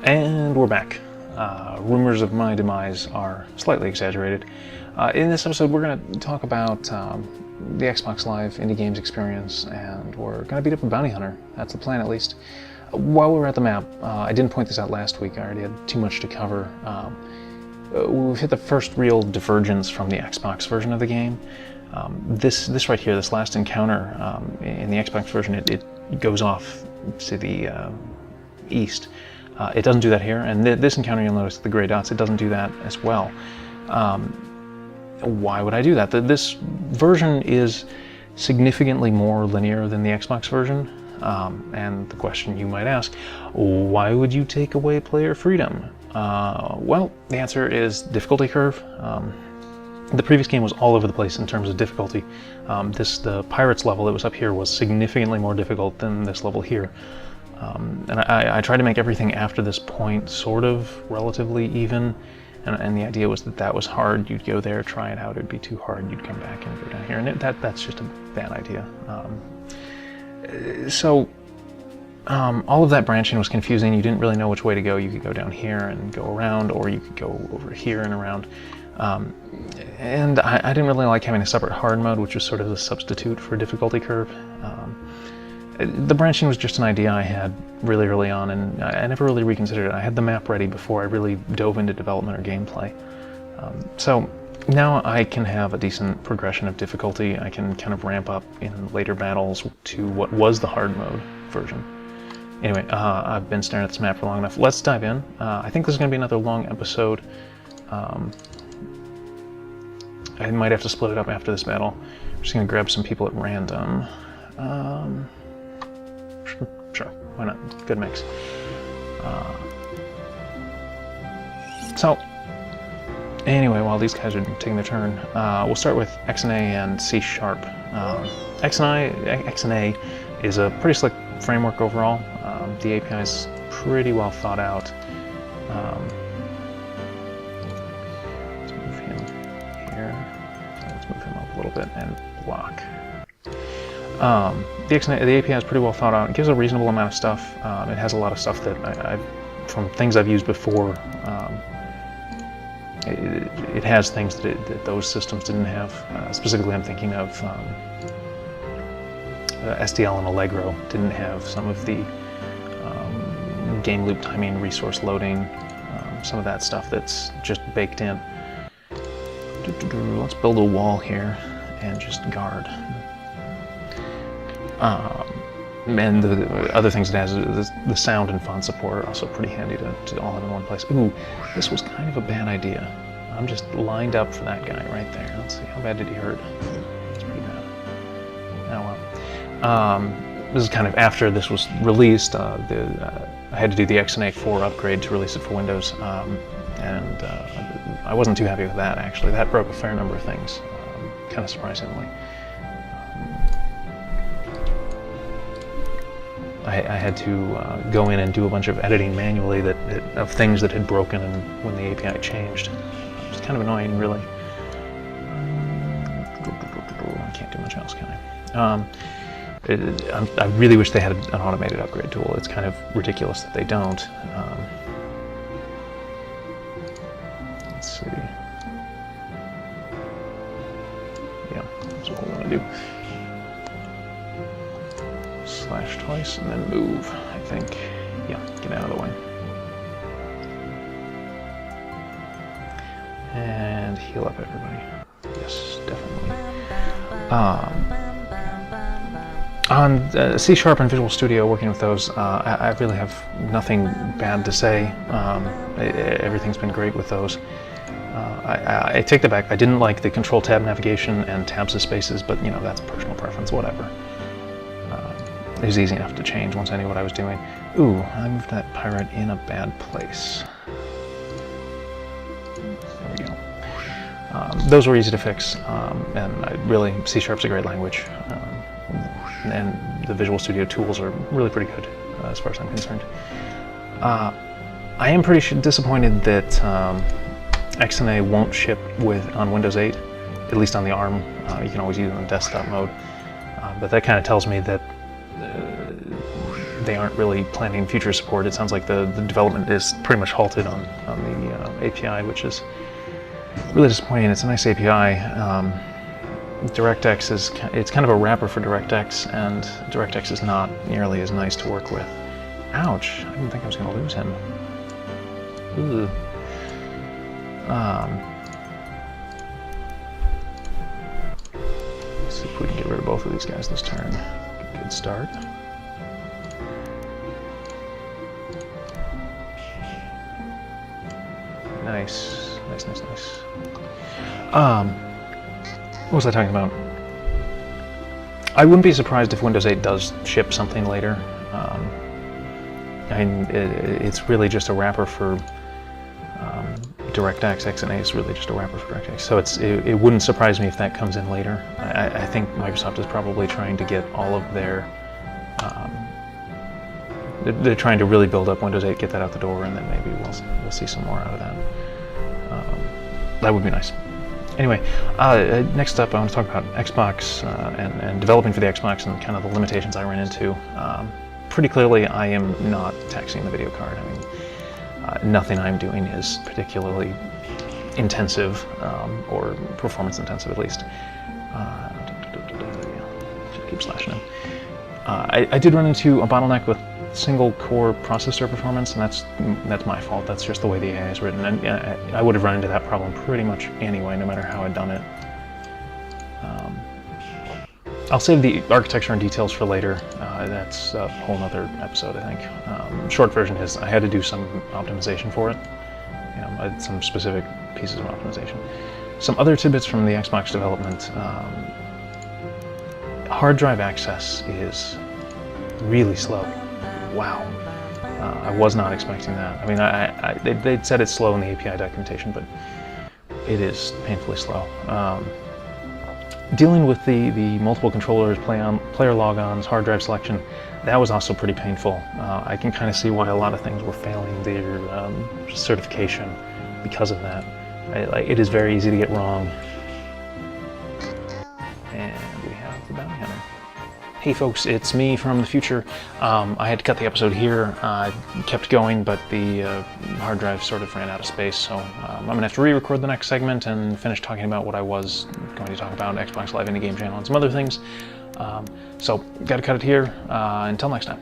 And we're back. Rumors of my demise are slightly exaggerated. In this episode, we're going to talk about the Xbox Live Indie Games experience, and we're going to beat up a bounty hunter. That's the plan, at least. While we're at the map, I didn't point this out last week. I already had too much to cover. We've hit the first real divergence from the Xbox version of the game. This right here, this last encounter in the Xbox version, it goes off to the east. It doesn't do that here, and this encounter, you'll notice the gray dots, it doesn't do that as well. Why would I do that? This version is significantly more linear than the Xbox version, and the question you might ask, why would you take away player freedom? Well, the answer is difficulty curve. The previous game was all over the place in terms of difficulty. The Pirates level that was up here was significantly more difficult than this level here. And I tried to make everything after this point sort of relatively even, and the idea was that was hard. You'd go there, try it out, it'd be too hard, you'd come back and go down here, and that's just a bad idea. All of that branching was confusing. You didn't really know which way to go. You could go down here and go around, or you could go over here and around. And I didn't really like having a separate hard mode, which was sort of a substitute for difficulty curve. The branching was just an idea I had really early on, and I never really reconsidered it. I had the map ready before I really dove into development or gameplay. So now I can have a decent progression of difficulty. I can kind of ramp up in later battles to what was the hard mode version. Anyway, I've been staring at this map for long enough. Let's dive in. I think this is going to be another long episode. I might have to split it up after this battle. I'm just going to grab some people at random. Sure, why not? Good mix. So, anyway, while these guys are taking their turn, we'll start with X and A and C Sharp. X and A is a pretty slick framework overall. The API is pretty well thought out. Let's move him here. Let's move him up a little bit and block. The API is pretty well thought out. It gives a reasonable amount of stuff. It has a lot of stuff that from things I've used before. It has things that those systems didn't have. Specifically, I'm thinking of SDL and Allegro didn't have some of the game loop timing, resource loading, some of that stuff that's just baked in. Let's build a wall here and just guard. And the other things it has is the sound and font support are also pretty handy to all have in one place. Ooh, this was kind of a bad idea. I'm just lined up for that guy right there. Let's see, how bad did he hurt? It's pretty bad. Oh well. This is kind of after this was released. I had to do the XNA 4 upgrade to release it for Windows, and I wasn't too happy with that, actually. That broke a fair number of things, kind of surprisingly. I had to go in and do a bunch of editing manually of things that had broken and when the API changed. It was kind of annoying, really. I can't do much else, can I? I really wish they had an automated upgrade tool. It's kind of ridiculous that they don't. Let's see. Yeah, that's what we want to do. Slash twice and then move, I think. Yeah, get out of the way. And heal up everybody. Yes, definitely. On C# and Visual Studio, working with those, I really have nothing bad to say. Everything's been great with those. I take that back. I didn't like the Control-Tab navigation and tabs of spaces, but you know, that's personal preference, whatever. It was easy enough to change once I knew what I was doing. Ooh, I moved that pirate in a bad place. There we go. Those were easy to fix, and really, C#'s a great language. And the Visual Studio tools are really pretty good, as far as I'm concerned. I am pretty disappointed that XNA won't ship on Windows 8, at least on the ARM. You can always use it in desktop mode, but that kind of tells me that they aren't really planning future support. It sounds like the development is pretty much halted on the API, which is really disappointing. It's a nice API. DirectX it's kind of a wrapper for DirectX, and DirectX is not nearly as nice to work with. Ouch! I didn't think I was going to lose him. Ooh. Let's see if we can get rid of both of these guys this turn. Good start. Nice, nice, nice, nice. What was I talking about? I wouldn't be surprised if Windows 8 does ship something later. It's really just a wrapper for DirectX. XNA is really just a wrapper for DirectX. So it wouldn't surprise me if that comes in later. I think Microsoft is probably trying to get all of their... they're trying to really build up Windows 8, get that out the door, and then maybe we'll see some more out of that. That would be nice. Anyway, next up I want to talk about Xbox and developing for the Xbox and kind of the limitations I ran into. Pretty clearly I am not taxing the video card. I mean, nothing I'm doing is particularly intensive, or performance intensive at least. Just keep slashing him. I did run into a bottleneck with single core processor performance, and that's my fault. That's just the way the AI is written, and I would have run into that problem pretty much anyway, no matter how I'd done it. I'll save the architecture and details for later. That's a whole nother episode, I think. Short version is I had to do some optimization for it, some specific pieces of optimization. Some other tidbits from the Xbox development. Hard drive access is really slow. Wow. I was not expecting that. I mean, they'd said it's slow in the API documentation, but it is painfully slow. Dealing with the multiple controllers, player logons, hard drive selection, that was also pretty painful. I can kind of see why a lot of things were failing their certification because of that. It is very easy to get wrong. And we have the bounty hunter. Hey folks, it's me from the future. I had to cut the episode here. I kept going, but the hard drive sort of ran out of space, so I'm going to have to re-record the next segment and finish talking about what I was going to talk about, Xbox Live Indie Game Channel and some other things. So, got to cut it here. Until next time.